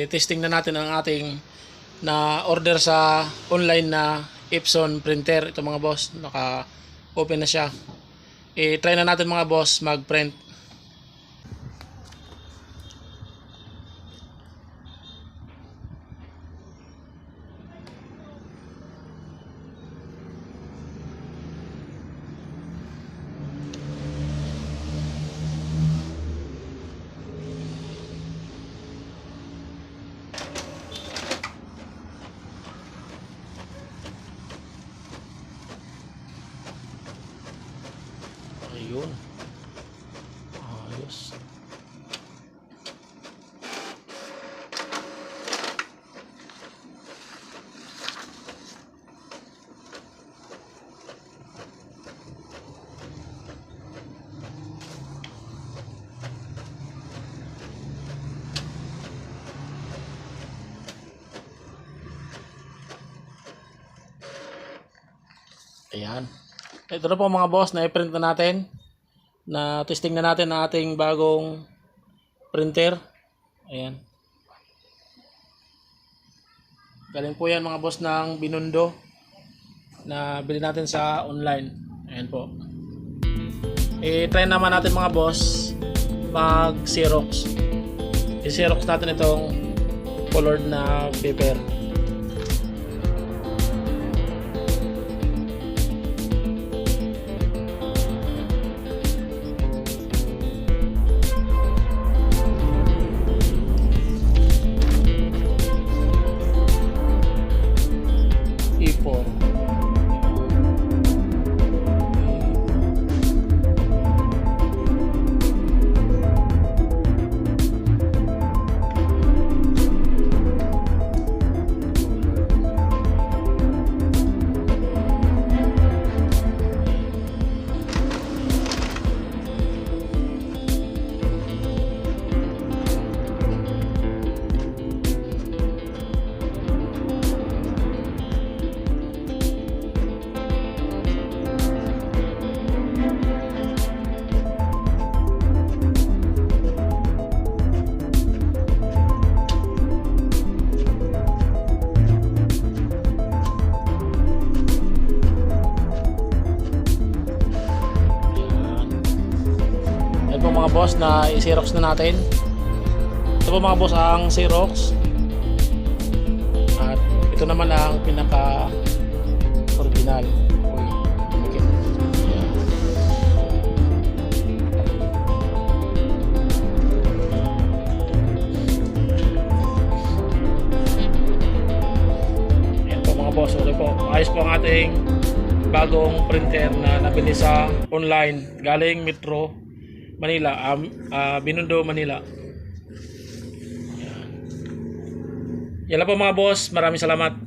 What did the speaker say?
testing na natin ang ating na order sa online na Epson printer. Ito mga boss, naka open na siya. Try na natin mga boss mag print. Ayun. Ayos. Ayan. Ito na po mga boss, na-print na natin. Na testing na natin ang ating bagong printer. Ayan. Galing po yan mga boss ng Binondo na bili natin sa online. Ayan po. Try naman natin mga boss mag Xerox. I-Xerox natin itong colored na paper. Mga boss na i-Xerox na natin. Ito po mga boss ang Xerox. At ito naman ang pinaka original. Ayan po mga boss. Okay po. Ayos po ang ating bagong printer na nabili sa online galing Metro Manila, Binondo, Manila. Yan lang po mga boss. Maraming salamat.